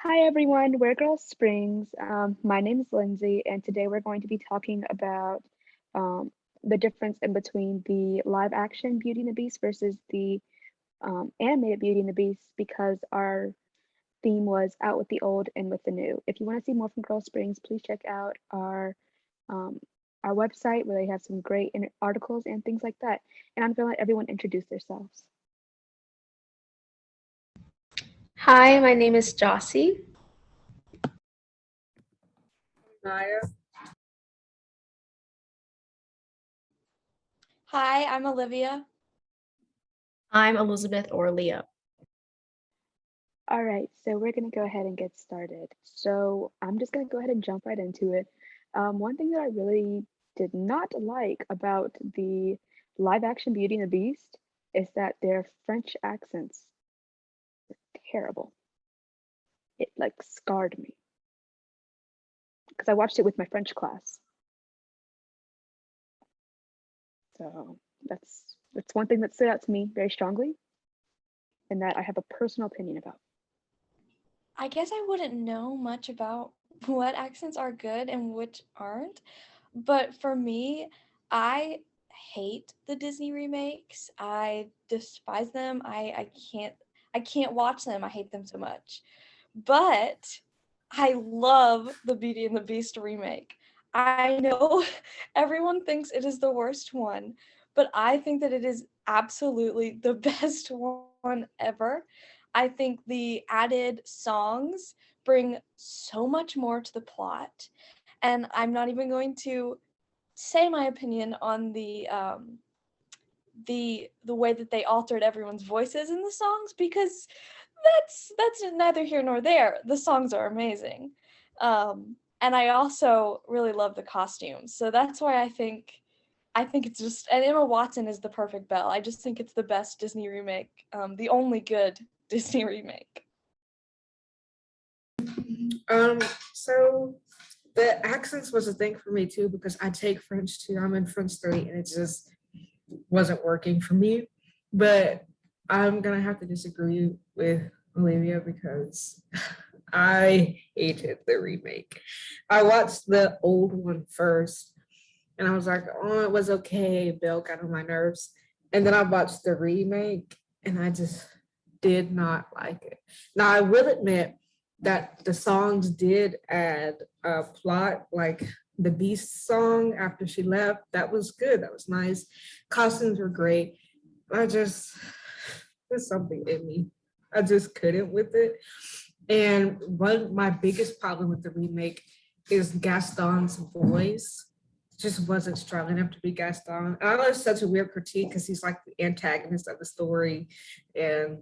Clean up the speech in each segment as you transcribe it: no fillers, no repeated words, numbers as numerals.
Hi everyone, we're GirlSprings. My name is Lindsay, and today we're going to be talking about um, the difference in between the live action Beauty and the Beast versus the animated Beauty and the Beast because our theme was out with the old and with the new. If you want to see more from GirlSprings, please check out um, our website where they have some great articles and things like that. And I'm going to let everyone introduce themselves. Hi, my name is Jossie. Maya. Hi, I'm Olivia. I'm Elizabeth or Leah. All right, so we're going to go ahead and get started. So I'm just going to go ahead and jump right into it. One thing that I really did not like about the live action Beauty and the Beast is that their French accents are terrible. It like scarred me because I watched it with my French class. So that's one thing that stood out to me very strongly and that I have a personal opinion about. I guess I wouldn't know much about what accents are good and which aren't, but for me, I hate the Disney remakes. I despise them. I can't watch them. I hate them so much. But I love the Beauty and the Beast remake. I know everyone thinks it is the worst one, but I think that it is absolutely the best one ever. I think the added songs bring so much more to the plot, and I'm not even going to say my opinion on the way that they altered everyone's voices in the songs because that's neither here nor there. The songs are amazing. And I also really love the costumes. So that's why I think it's just, and Emma Watson is the perfect Belle. I just think it's the best Disney remake, the only good Disney remake. Um, so the accents was a thing for me too because I take French too. I'm in French 3 and it just wasn't working for me. But I'm gonna have to disagree with Olivia because I hated the remake. I watched the old one first and I was like, oh, it was okay. Bill got on my nerves. And then I watched the remake and I just did not like it. Now, I will admit that the songs did add a plot, like the Beast song after she left. That was good. That was nice. Costumes were great. I just, there's something in me. I just couldn't with it. And my biggest problem with the remake is Gaston's voice just wasn't strong enough to be Gaston. And I know it's such a weird critique because he's like the antagonist of the story and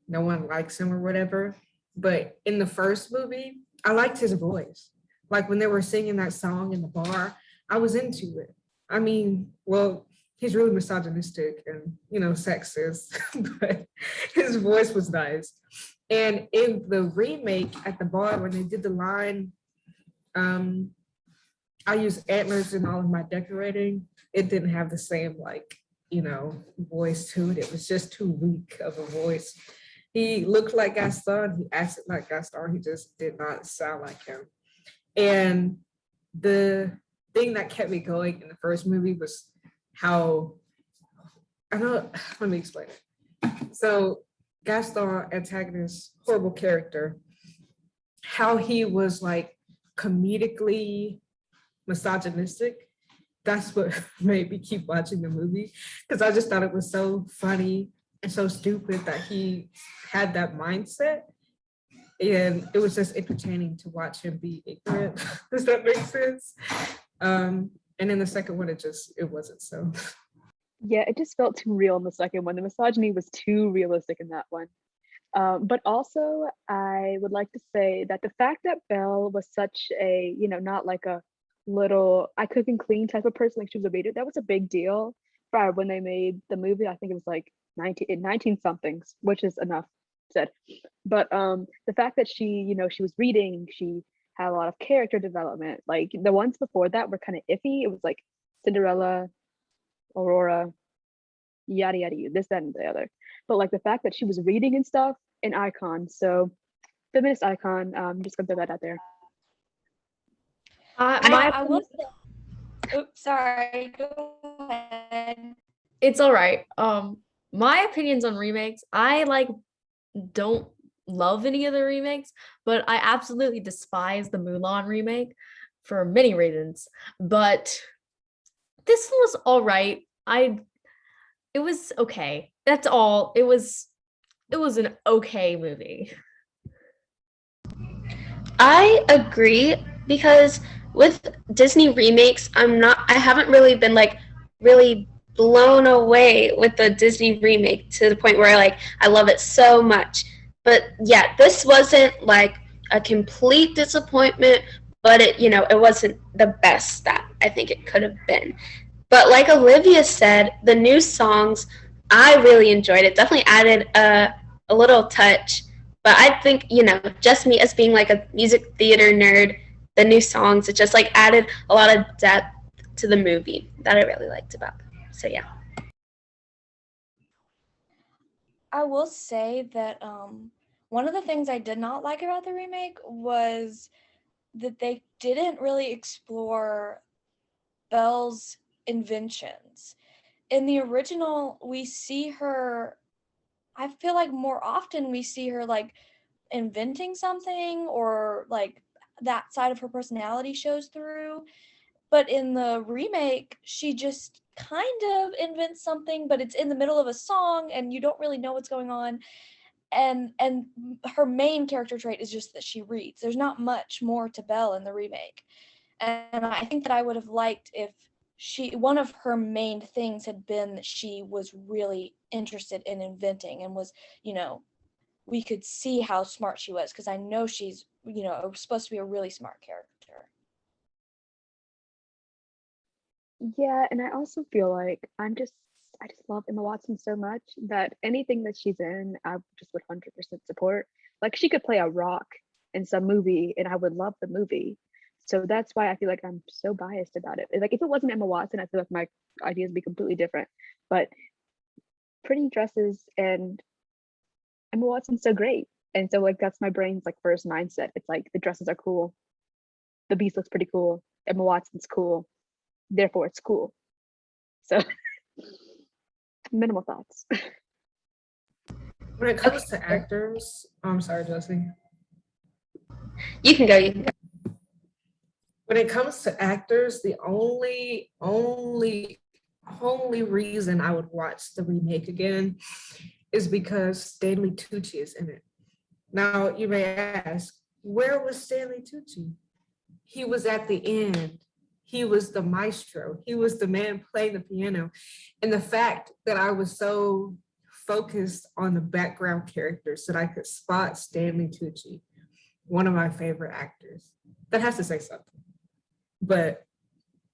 no one likes him or whatever. But in the first movie, I liked his voice. Like when they were singing that song in the bar, I was into it. I mean, well, he's really misogynistic and, sexist, but his voice was nice. And in the remake at the bar, when they did the line, um, I use antlers in all of my decorating. It didn't have the same voice to it. It was just too weak of a voice. He looked like Gaston. He acted like Gaston. He just did not sound like him. And the thing that kept me going in the first movie was how, I don't, let me explain it. So Gaston, antagonist, horrible character, how he was like comedically misogynistic. That's what made me keep watching the movie because I just thought it was so funny and so stupid that he had that mindset. And it was just entertaining to watch him be ignorant. Does that make sense? And in the second one, it wasn't so. Yeah, it just felt too real in the second one. The misogyny was too realistic in that one. But also, I would like to say that the fact that Belle was such a, not like a little, I cook and clean type of person, like she was a waiter, that was a big deal for when they made the movie. I think it was like 19 somethings, which is enough said. But the fact that she, she was reading, she had a lot of character development. Like the ones before that were kind of iffy. It was like Cinderella, Aurora, yada yada, this, that, and the other. But like the fact that she was reading and stuff, an icon. So feminist icon. Just gonna throw that out there. I will say, oops, sorry, go ahead. It's all right. My opinions on remakes, I don't love any of the remakes, but I absolutely despise the Mulan remake for many reasons. But this was all right. It was okay. That's all. It was an okay movie. I agree because with Disney remakes, I haven't really been like really blown away with the Disney remake to the point where I love it so much. But yeah, this wasn't like a complete disappointment, but it wasn't the best that I think it could have been. But like Olivia said, the new songs, I really enjoyed it. Definitely added a little touch. But I think, just me as being like a music theater nerd, the new songs, it just like added a lot of depth to the movie that I really liked about it. So yeah. I will say that one of the things I did not like about the remake was that they didn't really explore Belle's inventions. In the original, we see her, I feel like more often we see her like inventing something, or like that side of her personality shows through. But in the remake, she just kind of invents something, but it's in the middle of a song and you don't really know what's going on. And her main character trait is just that she reads. There's not much more to Belle in the remake. And I think that I would have liked if one of her main things had been that she was really interested in inventing and was, we could see how smart she was, because I know she's, supposed to be a really smart character. Yeah, and I also feel like I just love Emma Watson so much that anything that she's in, I just would 100% support. Like she could play a rock in some movie and I would love the movie. So that's why I feel like I'm so biased about it. Like if it wasn't Emma Watson, I feel like my ideas would be completely different. But pretty dresses and Emma Watson's so great. And so like that's my brain's like first mindset. It's like the dresses are cool. The Beast looks pretty cool. Emma Watson's cool. Therefore it's cool. So minimal thoughts. When it comes to actors, I'm sorry, Josie. You can go. When it comes to actors, the only reason I would watch the remake again is because Stanley Tucci is in it. Now you may ask, where was Stanley Tucci? He was at the end. He was the maestro. He was the man playing the piano. And the fact that I was so focused on the background characters that I could spot Stanley Tucci, one of my favorite actors, that has to say something. But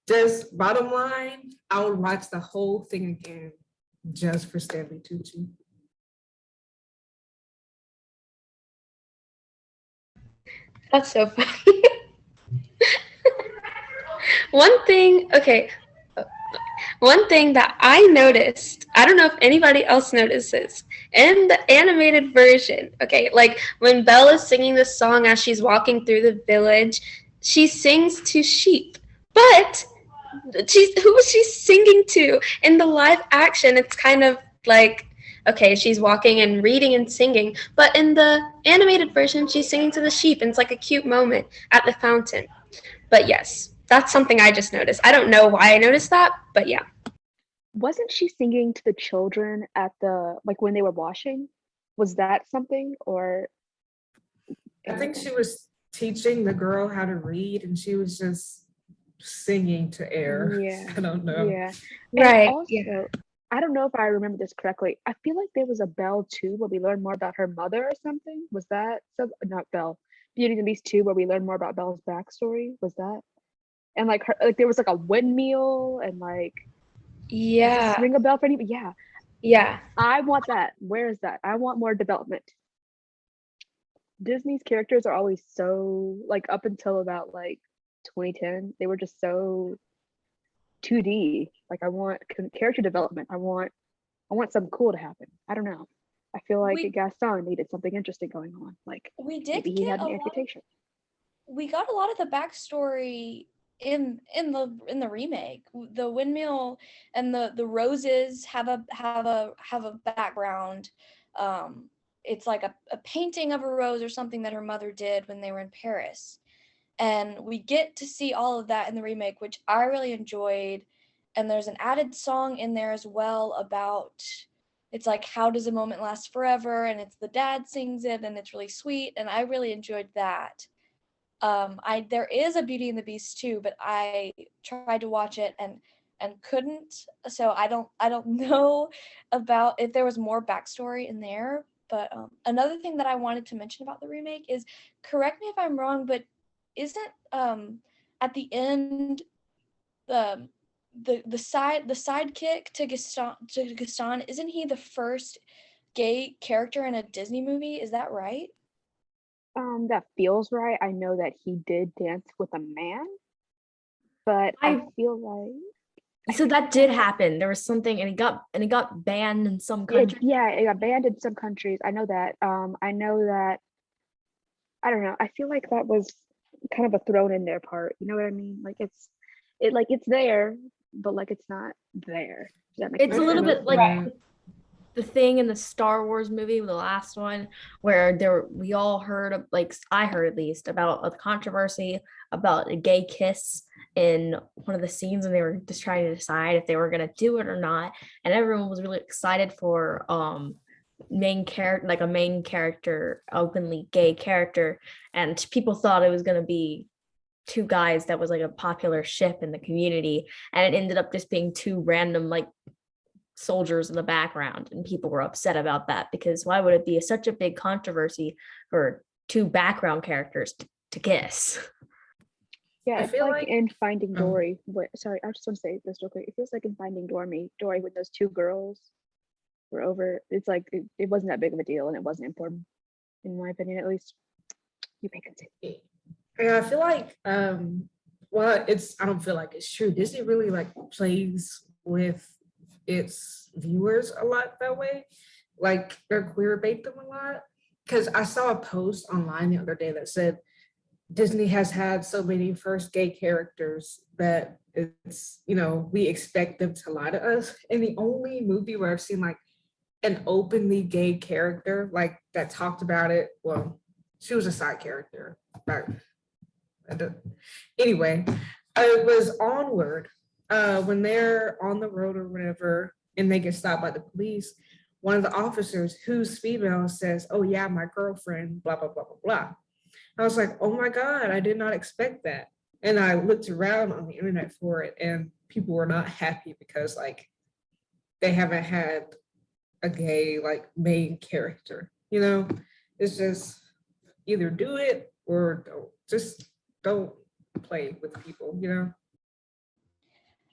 just bottom line, I would watch the whole thing again just for Stanley Tucci. That's so funny. One thing that I noticed, I don't know if anybody else notices, in the animated version, okay, like when Belle is singing this song as she's walking through the village, she sings to sheep, but who is she singing to? In the live action, it's kind of like, okay, she's walking and reading and singing, but in the animated version, she's singing to the sheep, and it's like a cute moment at the fountain. But yes, that's something I just noticed. I don't know why I noticed that, but yeah. Wasn't she singing to the children at the like when they were washing? Was that something or? I think she was teaching the girl how to read and she was just singing to air. Yeah. I don't know. Yeah. Right. Also, Yeah. I don't know if I remember this correctly. I feel like there was a Belle 2 where we learned more about her mother or something. Was that not Belle? Beauty and the Beast 2 where we learned more about Belle's backstory. Was that? And like her, like there was like a windmill and like. Yeah. Does this ring a bell for anybody? Yeah. Yeah. I want that. Where is that? I want more development. Disney's characters are always so like up until about like 2010, they were just so 2D. Like I want character development. I want something cool to happen. I don't know. I feel like We Gaston needed something interesting going on. Like we did maybe he get had a an lot of amputation. we got a lot of the backstory in the remake. The windmill and the roses have a background. It's like a painting of a rose or something that her mother did when they were in Paris. And we get to see all of that in the remake, which I really enjoyed. And there's an added song in there as well about, it's like, how does a moment last forever? And it's the dad sings it, and it's really sweet, and I really enjoyed that. I There is a Beauty and the Beast too, but I tried to watch it and couldn't. So I don't know about if there was more backstory in there. But another thing that I wanted to mention about the remake is, correct me if I'm wrong, but isn't at the end the the sidekick to Gaston, isn't he the first gay character in a Disney movie? Is that right? That feels right. I know that he did dance with a man, but I I feel like so that did happen. There was something, and it got banned in some it, countries. yeah, it got banned in some countries. I know that. I know that. I don't know. I feel like that was kind of a thrown in there part. You know what I mean? Like it's there, but like it's not there. Does that make It's a sense? little feel bit like yeah. the thing in the Star Wars movie, the last one, where we all heard of, like I heard at least, about a controversy about a gay kiss in one of the scenes, and they were just trying to decide if they were gonna do it or not. And everyone was really excited for a main character, openly gay character, and people thought it was gonna be two guys that was like a popular ship in the community, and it ended up just being two random like soldiers in the background, and people were upset about that because why would it be such a big controversy for two background characters to kiss? Yeah, I it's feel like like in Finding um, Dory. Sorry, I just want to say this real quick. It feels like in Finding Dory when those two girls were over. It's like it wasn't that big of a deal, and it wasn't important, in my opinion, at least. You may continue. yeah, I feel like well, I don't feel like it's true. Disney really like plays with its viewers a lot that way. Like they're queer bait them a lot. Because I saw a post online the other day that said Disney has had so many first gay characters that we expect them to lie to us. And the only movie where I've seen like an openly gay character like that talked about it, well, she was a side character, but anyway, it was Onward. When they're on the road or whatever, and they get stopped by the police, one of the officers, who's female, says, "Oh yeah, my girlfriend, blah blah blah blah blah." I was like, "Oh my god, I did not expect that." And I looked around on the internet for it, and people were not happy because like they haven't had a gay like main character. It's just either do it or don't. Just don't play with people.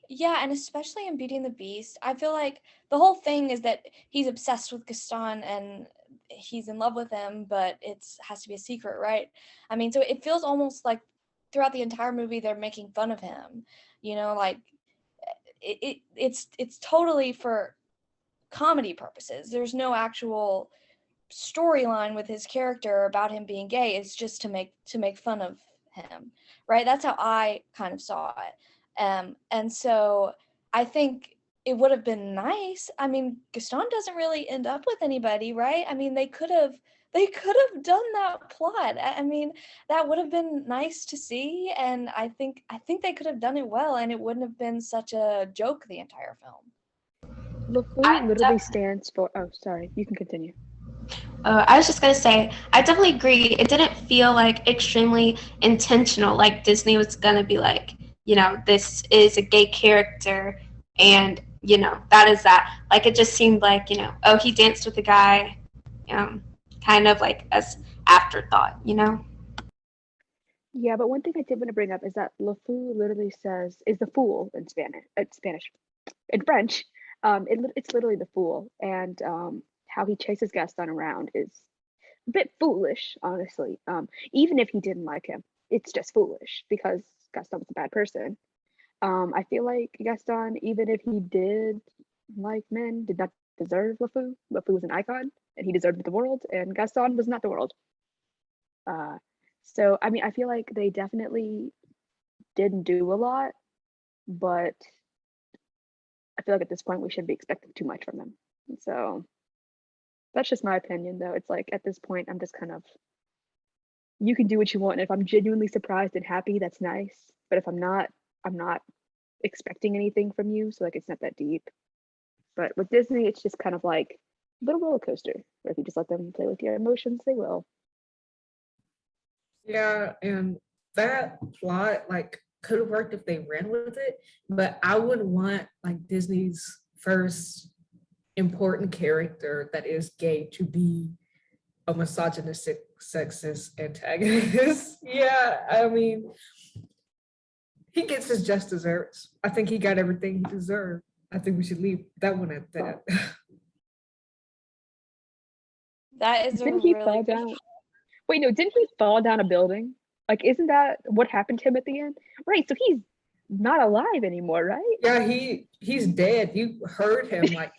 Yeah, and especially in Beauty and the Beast, I feel like the whole thing is that he's obsessed with Gaston and he's in love with him, but it's has to be a secret, right? I mean, so it feels almost like throughout the entire movie they're making fun of him. Like it's totally for comedy purposes. There's no actual storyline with his character about him being gay. It's just to make fun of him, right? That's how I kind of saw it. And so I think it would have been nice. I mean, Gaston doesn't really end up with anybody, right? I mean, they could have done that plot. I mean, that would have been nice to see, and I think they could have done it well, and it wouldn't have been such a joke the entire film. LeFou literally stands for. Oh, sorry. You can continue. I was just gonna say, I definitely agree. It didn't feel like extremely intentional, like Disney was gonna be like, this is a gay character, and that is that. Like it just seemed like, oh, he danced with a guy, kind of like as afterthought. Yeah, but one thing I did want to bring up is that LeFou literally is the fool in Spanish, in French. It's literally the fool, and how he chases Gaston around is a bit foolish, honestly. Even if he didn't like him, it's just foolish because Gaston was a bad person. I feel like Gaston, even if he did like men, did not deserve LeFou. LeFou was an icon, and he deserved the world, and Gaston was not the world. So I mean, I feel like they definitely didn't do a lot, but I feel like at this point we shouldn't be expecting too much from them. So that's just my opinion, though. It's like at this point, I'm just kind of, you can do what you want. And if I'm genuinely surprised and happy, that's nice. But if I'm not expecting anything from you. So like it's not that deep. But with Disney, it's just kind of like a little roller coaster. Where if you just let them play with your emotions, they will. Yeah, and that plot like could have worked if they ran with it, but I would want like Disney's first important character that is gay to be a misogynistic, sexist antagonist. Yeah, I mean, he gets his just desserts. I think he got everything he deserved. I think we should leave that one at that. That is a Didn't he really fall good. down? Wait, no, didn't he fall down a building? Like, isn't that what happened to him at the end? Right, so he's not alive anymore, right? Yeah, he's dead. You heard him like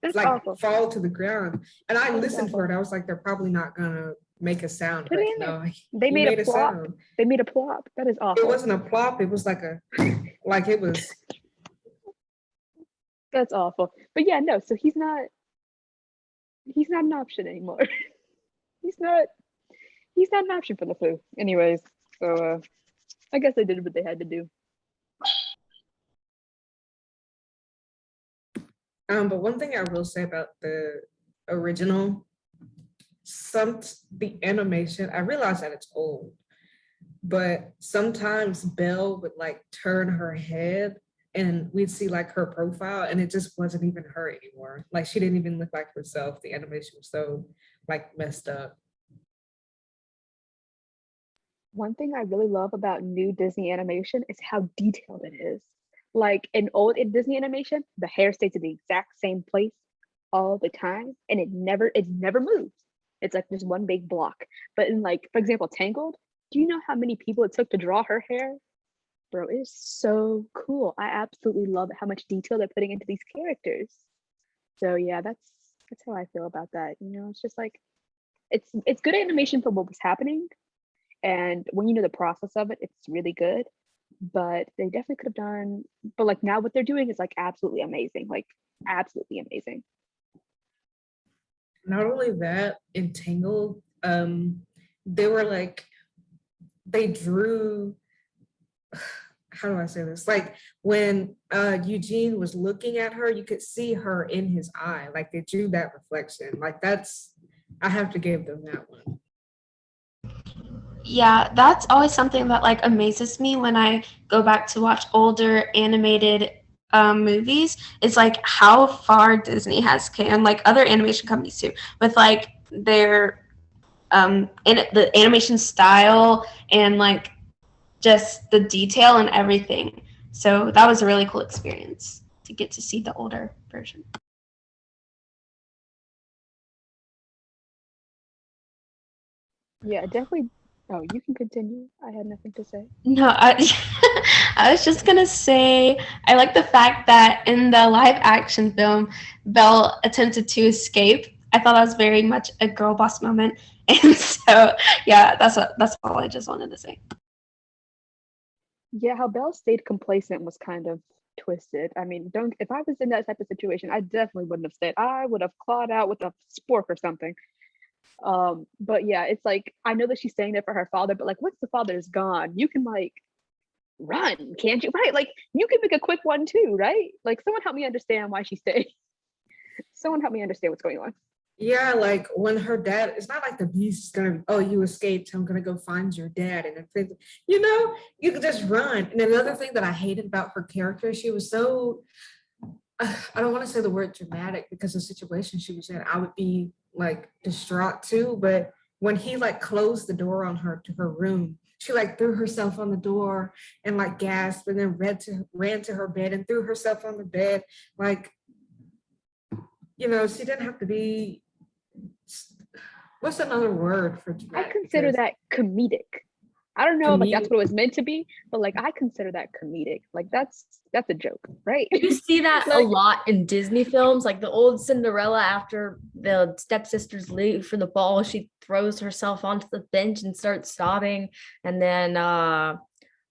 That's like awful. fall to the ground. And I That's listened for awful. it. I was like, they're probably not gonna make a sound. Put But it in no, there. They he made a plop. sound. They made a plop. That is It awful. wasn't a plop, it was like a like it was. That's awful. But yeah, no, so he's not an option anymore. he's not an option for LeFou. Anyways, so I guess they did what they had to do. But one thing I will say about the original, the animation, I realize that it's old, but sometimes Belle would like turn her head and we'd see like her profile and it just wasn't even her anymore. Like she didn't even look like herself. The animation was so like messed up. One thing I really love about new Disney animation is how detailed it is. Like in Disney animation, the hair stays in the exact same place all the time, and it never moves. It's like just one big block. But in like, for example, Tangled, do you know how many people it took to draw her hair? Bro, it is so cool. I absolutely love how much detail they're putting into these characters. So yeah, that's how I feel about that. You know, it's just like it's good animation for what was happening. And when you know the process of it, it's really good. But they definitely could have done, but like now what they're doing is like absolutely amazing. Like absolutely amazing. Not only that, in Tangled, they were like, they drew, how do I say this? Like when Eugene was looking at her, you could see her in his eye. Like they drew that reflection. Like I have to give them that one. Yeah, that's always something that like amazes me when I go back to watch older animated movies. It's like how far Disney has come, and like other animation companies too, with like their in the animation style and like just the detail and everything. So that was a really cool experience to get to see the older version. Yeah, definitely. Oh, you can continue. I had nothing to say. No, I was just gonna say I like the fact that in the live action film, Belle attempted to escape. I thought that was very much a girl boss moment, and so yeah, that's all I just wanted to say. Yeah, how Belle stayed complacent was kind of twisted. I mean, if I was in that type of situation, I definitely wouldn't have stayed. I would have clawed out with a spork or something. But yeah, it's like I know that she's staying there for her father, but like once the father is gone, you can like run, can't you? Right? Like you can make a quick one too, right? Like someone help me understand why she stayed. Someone help me understand what's going on. Yeah, like when her dad, it's not like the beast is gonna, oh, you escaped, I'm gonna go find your dad. And you could just run. And another thing that I hated about her character, she was so, I don't want to say the word dramatic because the situation she was in, I would be like distraught too. But when he like closed the door on her to her room, she like threw herself on the door and like gasped and then ran to her bed and threw herself on the bed. Like, she didn't have to be, what's another word for dramatic? I consider that comedic. I don't know, like that's Comedic. what it was meant to be, but like I consider that comedic. Like that's a joke, right? You see that a Like, lot in Disney films, like the old Cinderella. After the stepsisters leave for the ball, she throws herself onto the bench and starts sobbing. And then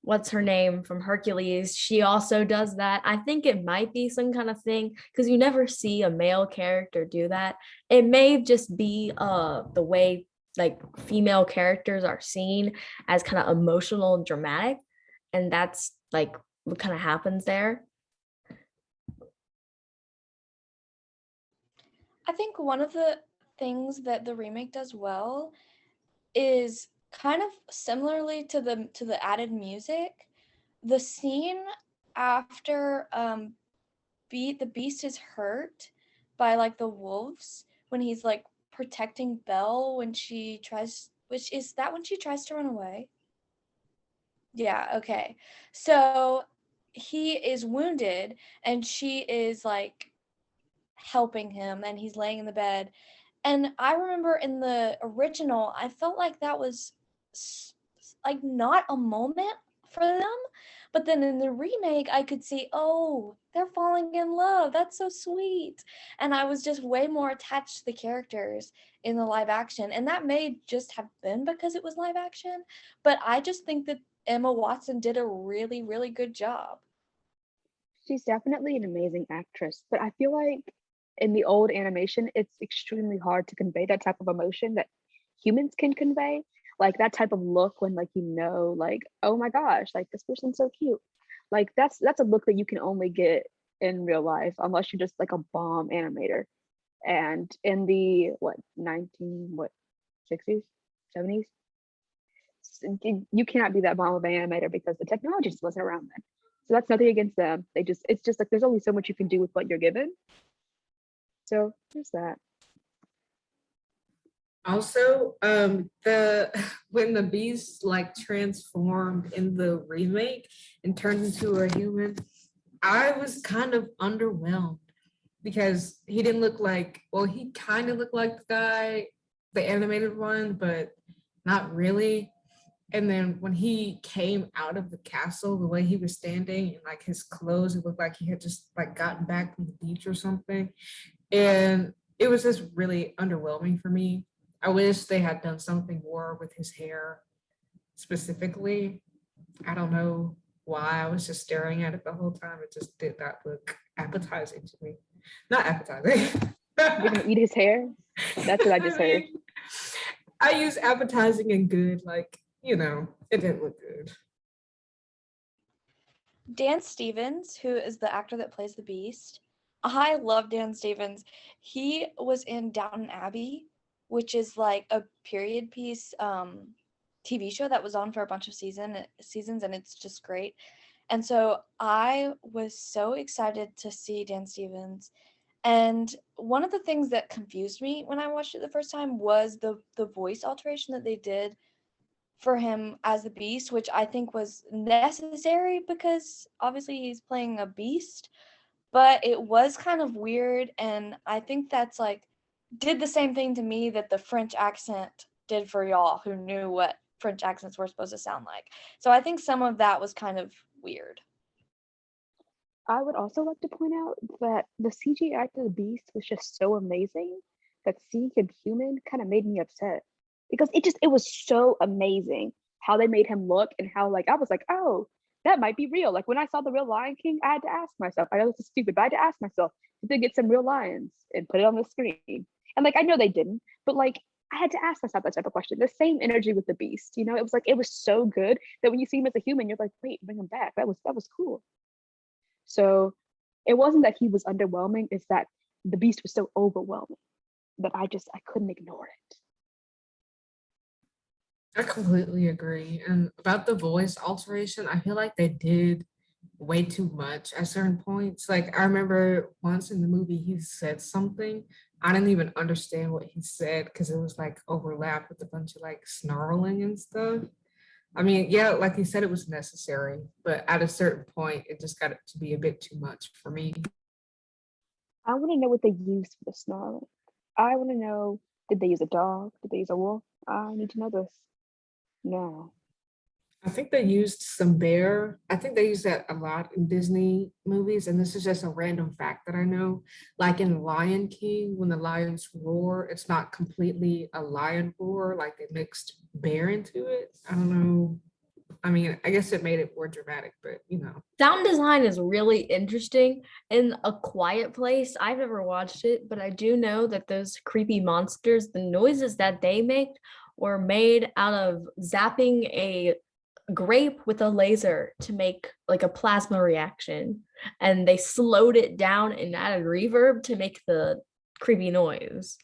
what's her name from Hercules? She also does that. I think it might be some kind of thing because you never see a male character do that. It may just be the way like female characters are seen as kind of emotional and dramatic, and that's like what kind of happens there. I think one of the things that the remake does well is kind of similarly to the added music. The scene after the beast is hurt by like the wolves when he's like protecting Belle when she tries, which is that when she tries to run away? Yeah, okay. So he is wounded and she is like helping him and he's laying in the bed. And I remember in the original, I felt like that was like not a moment for them. But then in the remake, I could see, oh, they're falling in love. That's so sweet. And I was just way more attached to the characters in the live action. And that may just have been because it was live action. But I just think that Emma Watson did a really, really good job. she's definitely an amazing actress, but I feel like in the old animation, it's extremely hard to convey that type of emotion that humans can convey. Like that type of look when like like, oh my gosh, like this person's so cute. Like that's a look that you can only get in real life unless you're just like a bomb animator. And in the what 19 what 60s, 70s, you cannot be that bomb of an animator because the technology just wasn't around then. So that's nothing against them. It's just like there's only so much you can do with what you're given. So there's that. Also, the when the beast like transformed in the remake and turned into a human, I was kind of underwhelmed because he didn't look like, well, he kind of looked like the guy, the animated one, but not really. And then when he came out of the castle, the way he was standing and like his clothes, it looked like he had just like gotten back from the beach or something. And it was just really underwhelming for me. I wish they had done something more with his hair specifically. I don't know why. I was just staring at it the whole time. It just did not look appetizing to me. Not appetizing. You're gonna eat his hair? That's what I just heard. I use appetizing and good, like, it didn't look good. Dan Stevens, who is the actor that plays the Beast, I love Dan Stevens. He was in Downton Abbey, which is like a period piece TV show that was on for a bunch of seasons, and it's just great. And so I was so excited to see Dan Stevens. And one of the things that confused me when I watched it the first time was the voice alteration that they did for him as the Beast, which I think was necessary because obviously he's playing a beast, but it was kind of weird. And I think that's like, did the same thing to me that the French accent did for y'all who knew what French accents were supposed to sound like. So I think some of that was kind of weird. I would also like to point out that the CGI for the Beast was just so amazing that seeing him human kind of made me upset because it was so amazing how they made him look and how like I was like, oh, that might be real. Like when I saw the real Lion King, I had to ask myself, I know this is stupid, but I had to ask myself, did they get some real lions and put it on the screen? And like I know they didn't, but like I had to ask myself that type of question. The same energy with the Beast, it was like it was so good that when you see him as a human, you're like, wait, bring him back. That was cool. So it wasn't that he was underwhelming, it's that the Beast was so overwhelming that I couldn't ignore it. I completely agree. And about the voice alteration, I feel like they did way too much at certain points. Like I remember once in the movie he said something. I didn't even understand what he said because it was like overlapped with a bunch of like snarling and stuff. I mean, yeah, like you said, it was necessary, but at a certain point, it just got to be a bit too much for me. I want to know what they used for the snarling. I want to know, did they use a dog? Did they use a wolf? I need to know this now. I think they used some bear. I think they use that a lot in Disney movies. And this is just a random fact that I know. Like in Lion King, when the lions roar, it's not completely a lion roar, like they mixed bear into it. I don't know. I mean, I guess it made it more dramatic, but Sound design is really interesting. In A Quiet Place, I've never watched it, but I do know that those creepy monsters, the noises that they make were made out of zapping a grape with a laser to make like a plasma reaction. And they slowed it down and added reverb to make the creepy noise.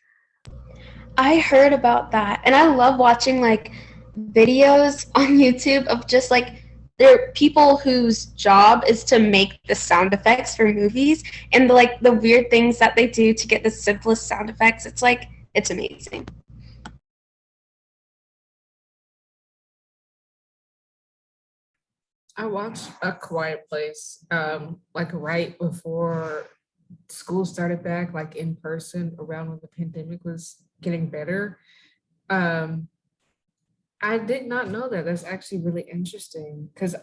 I heard about that, and I love watching like videos on YouTube of just like there are people whose job is to make the sound effects for movies, and like the weird things that they do to get the simplest sound effects. It's amazing. I watched A Quiet Place, like right before school started back, like in person, around when the pandemic was getting better. Um, I did not know that. That's actually really interesting because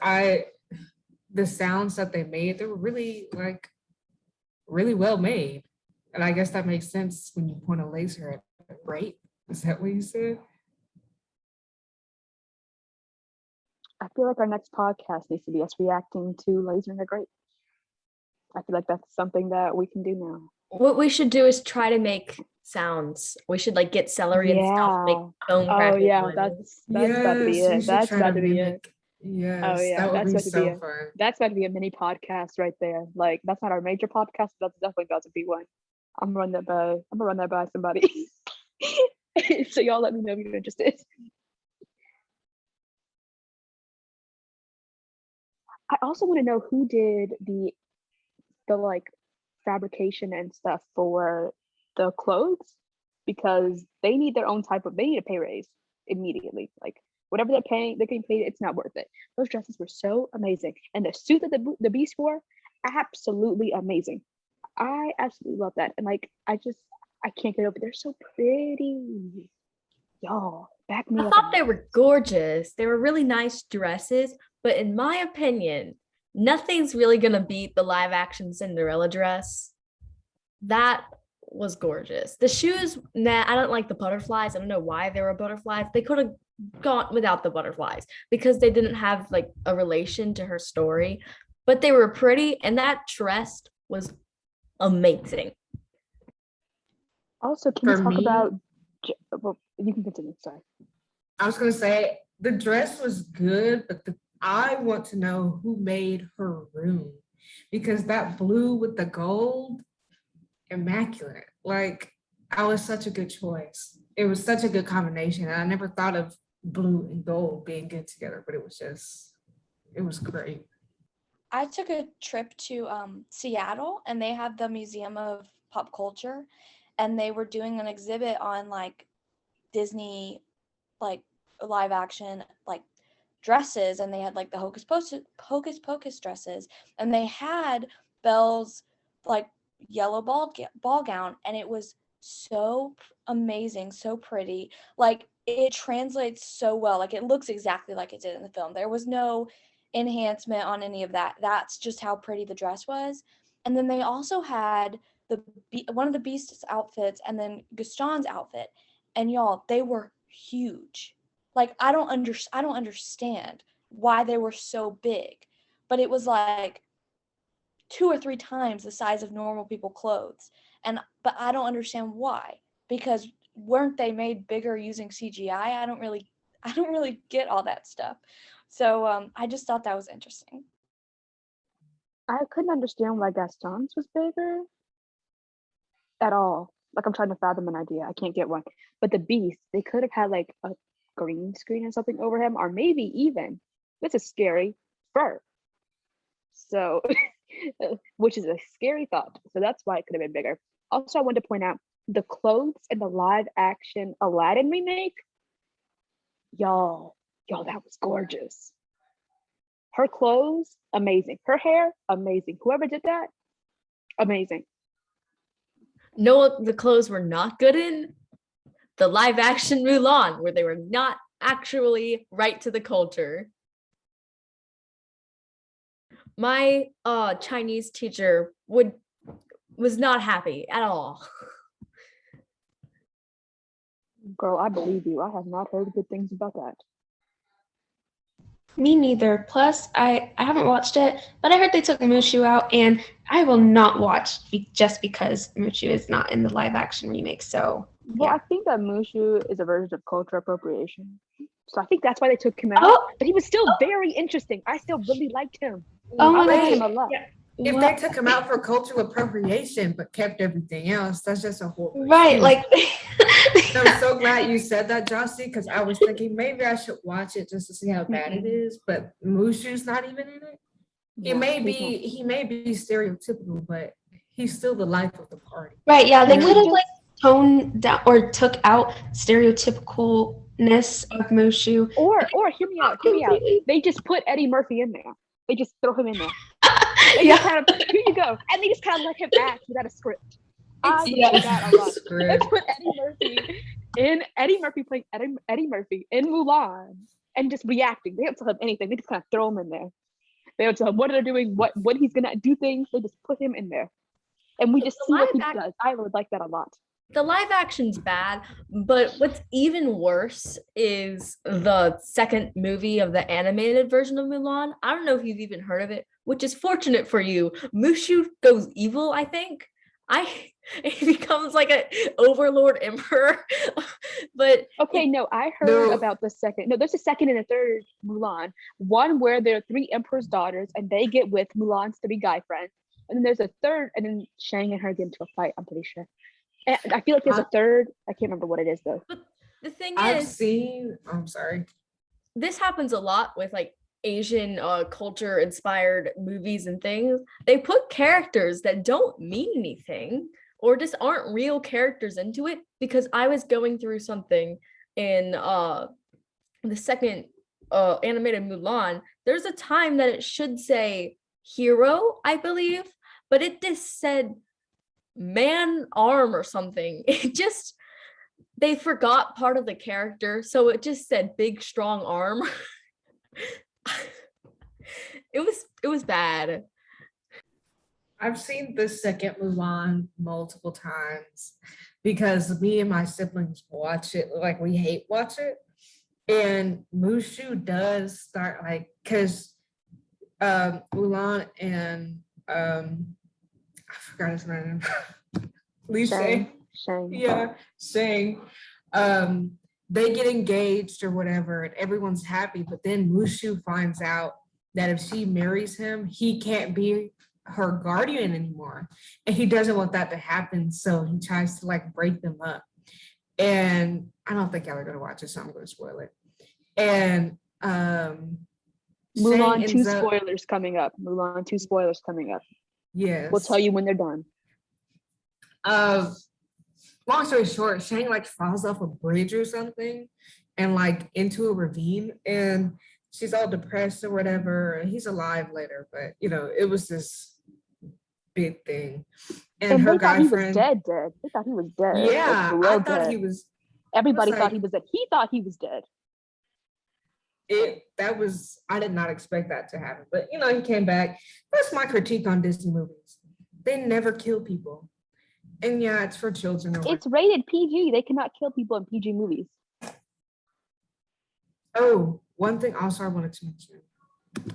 the sounds that they made, they were really like really well made. And I guess that makes sense when you point a laser at it, right? Is that what you said? I feel like our next podcast needs to be us reacting to Lasering a Grape. I feel like that's something that we can do now. What we should do is try to make sounds. We should like get celery and stuff, make bone Oh crackling yeah, noises. that's about to be Yes, we it. should That's try to about to be it. mimic. Oh Yes, yeah, that would that's be about to be so it. fun. That's about to be a mini podcast right there. Like that's not our major podcast, but that's definitely about to be one. I'm gonna run that by somebody. So y'all let me know if you're interested. I also want to know who did the like fabrication and stuff for the clothes, because they need they need a pay raise immediately. Like whatever they're getting paid, it's not worth it. Those dresses were so amazing, and the suit that the Beast wore, absolutely amazing. I absolutely love that, and like I can't get over. They're so pretty, y'all. Back me I up. thought they were gorgeous. They were really nice dresses, but in my opinion, nothing's really gonna beat the live action Cinderella dress. That was gorgeous. The shoes, nah, I don't like the butterflies. I don't know why they were butterflies. They could have gone without the butterflies because they didn't have like a relation to her story, but they were pretty, and that dress was amazing. Also, can For we talk me, about? Well, you can continue. Sorry. I was gonna say the dress was good, but I want to know who made her room because that blue with the gold, immaculate. Like I was such a good choice. It was such a good combination. And I never thought of blue and gold being good together, but it was great. I took a trip to Seattle, and they had the Museum of Pop Culture, and they were doing an exhibit on like Disney, like live action, like dresses, and they had like the Hocus Pocus dresses, and they had Belle's like yellow ball gown, and it was so amazing, so pretty. Like it translates so well. Like it looks exactly like it did in the film. There was no enhancement on any of that. That's just how pretty the dress was. And then they also had one of the Beast's outfits, and then Gaston's outfit, and y'all, they were huge. Like I don't understand why they were so big, but it was like 2 or 3 times the size of normal people clothes. But I don't understand why, because weren't they made bigger using CGI? I don't really get all that stuff. So I just thought that was interesting. I couldn't understand why Gaston's was bigger at all. Like I'm trying to fathom an idea. I can't get one. But the Beast, they could have had like a green screen or something over him, or maybe even this is scary fur. So, which is a scary thought. So that's why it could have been bigger. Also, I wanted to point out the clothes in the live action Aladdin remake. Y'all, that was gorgeous. Her clothes, amazing. Her hair, amazing. Whoever did that, amazing. No, the clothes were not good in the live action Mulan, where they were not actually right to the culture. my Chinese teacher was not happy at all. Girl, I believe you. I have not heard good things about that. Me neither. Plus, I haven't watched it, but I heard they took Mushu out, and I will not watch just because Mushu is not in the live action remake. So, Well, yeah. I think that Mushu is a version of culture appropriation. So I think that's why they took him out. Oh, But he was still very interesting. I still really liked him. oh my I liked Wait, him a lot. Yeah. if What? they took him out for cultural appropriation but kept everything else, that's just a horrible Right, excuse. like I'm so glad you said that, Jossie, because I was thinking maybe I should watch it just to see how bad it is. But Mushu's not even in it. He No, may he's not. be stereotypical, but he's still the life of the party. right, yeah, they And could he have like toned down or took out stereotypicalness of Mushu. or hear me out. Completely. They just put Eddie Murphy in there. They just throw him in there. They Yeah. just kind of, here you go. And they just kind of let him act without a script. I would Yeah. do that a lot. Script. Let's put Eddie Murphy playing Eddie Murphy in Mulan and just reacting. They don't tell him anything. They just kind of throw him in there. They don't tell him what they're doing, what he's gonna do things. They just put him in there. And we just see what he does. I would like that a lot. The live action's bad, but what's even worse is the second movie of the animated version of Mulan. I don't know if you've even heard of it, which is fortunate for you. Mushu goes evil, I think. He becomes like an overlord emperor. But Okay, no, I heard No. about the second. No, there's a second and a third Mulan. One where there are three emperor's daughters and they get with Mulan's three guy friends. And then there's a third, and then Shang and her get into a fight, I'm pretty sure. And I feel like there's a third. I can't remember what it is though. but the thing I've is, seen. I'm sorry. this happens a lot with like Asian culture inspired movies and things. They put characters that don't mean anything or just aren't real characters into it, because I was going through something in the second animated Mulan. There's a time that it should say hero, I believe, but it just said man arm or something. It just, they forgot part of the character, so it just said big strong arm. It was bad. I've seen the second Mulan multiple times because me and my siblings watch it, like we hate watch it. And Mushu does start like, because Mulan and I forgot his name. Li Shang. Shang. Yeah, Shang. They get engaged or whatever, and everyone's happy. But then Mushu finds out that if she marries him, he can't be her guardian anymore, and he doesn't want that to happen. So he tries to like break them up. And I don't think y'all are gonna watch it, so I'm gonna spoil it. And Mulan 2 ends up- spoilers coming up. Mulan 2 spoilers coming up. Yes. We'll tell you when they're done. Long story short, Shang like falls off a bridge or something and like into a ravine, and she's all depressed or whatever. And he's alive later, but you know, it was this big thing. And her they thought guy he friend, was dead. They thought he was dead. like, yeah, for I real thought dead. he was. Everybody was thought like- he was dead. He thought he was dead. I did not expect that to happen, but you know, he came back. That's my critique on Disney movies. They never kill people. And yeah, it's for children. or It's rated PG. They cannot kill people in PG movies. Oh, one thing also I wanted to mention.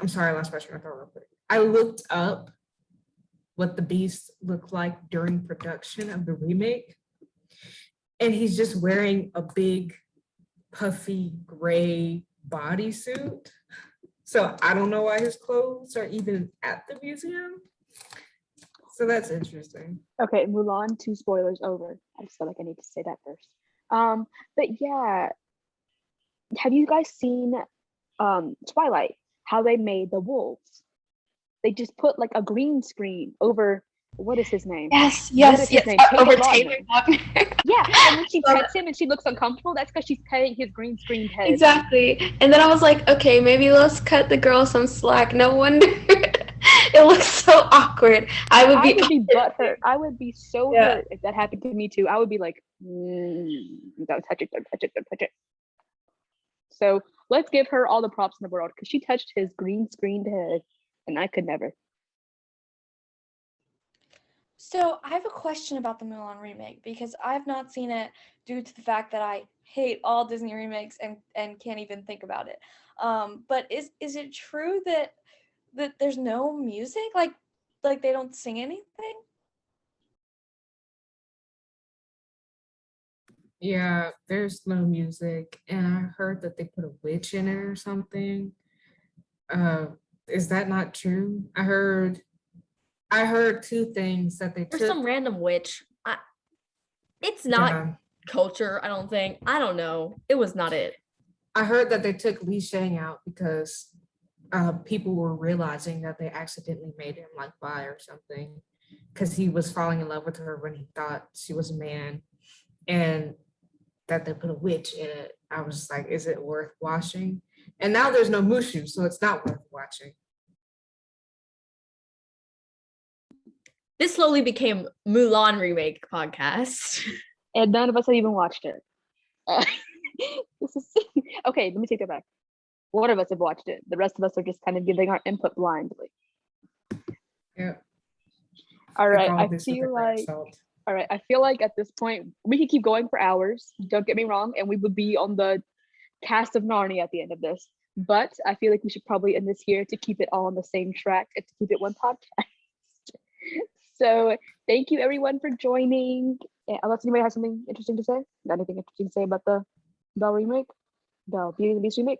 I'm sorry, last question I thought real quick. I looked up what the Beast looked like during production of the remake. And he's just wearing a big, puffy, gray bodysuit. So I don't know why his clothes are even at the museum. So that's interesting. Okay, Mulan 2 spoilers over. I just feel like I need to say that first. But yeah, have you guys seen Twilight? How they made the wolves? They just put like a green screen over, what is his name? Yes, What yes, is his yes. name? Over Taylor Taylor. Yeah, and when she pets him and she looks uncomfortable, that's because she's petting his green screened head. Exactly. And then I was like, okay, maybe let's cut the girl some slack. No wonder it looks so awkward. I would be butthurt. I would be so Yeah. hurt if that happened to me too. I would be like, don't touch it, don't touch it, don't touch it. So let's give her all the props in the world because she touched his green screened head. and I could never. So I have a question about the Mulan remake because I've not seen it due to the fact that I hate all Disney remakes and can't even think about it. But is it true that there's no music? Like they don't sing anything? Yeah, there's no music, and I heard that they put a witch in it or something. Uh, is that not true? I heard two things that they There's took. some random witch. It's not Yeah, culture, I don't think. I don't know. It was not it. I heard that they took Li Shang out because people were realizing that they accidentally made him like bi or something, because he was falling in love with her when he thought she was a man, and that they put a witch in it. I was like, is it worth watching? And now there's no Mushu, so it's not worth watching. This slowly became Mulan remake podcast. And none of us have even watched it. This is okay. Let me take that back. One of us have watched it. The rest of us are just kind of giving our input blindly. Yeah. All right. All I this with a feel grain of like. salt. All right. I feel like at this point we could keep going for hours. Don't get me wrong, and we would be on the cast of Narnia at the end of this. But I feel like we should probably end this here to keep it all on the same track and to keep it one podcast. So thank you everyone for joining. Unless anybody has something interesting to say. Got anything interesting to say about the Belle remake? The Beauty and the Beast remake?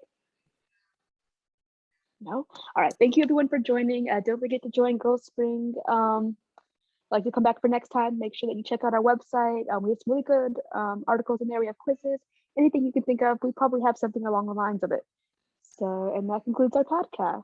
No? All right. Thank you everyone for joining. Don't forget to join GirlSpring. Like to come back for next time. Make sure that you check out our website. We have some really good articles in there. We have quizzes. Anything you can think of, we probably have something along the lines of it. So, and that concludes our podcast.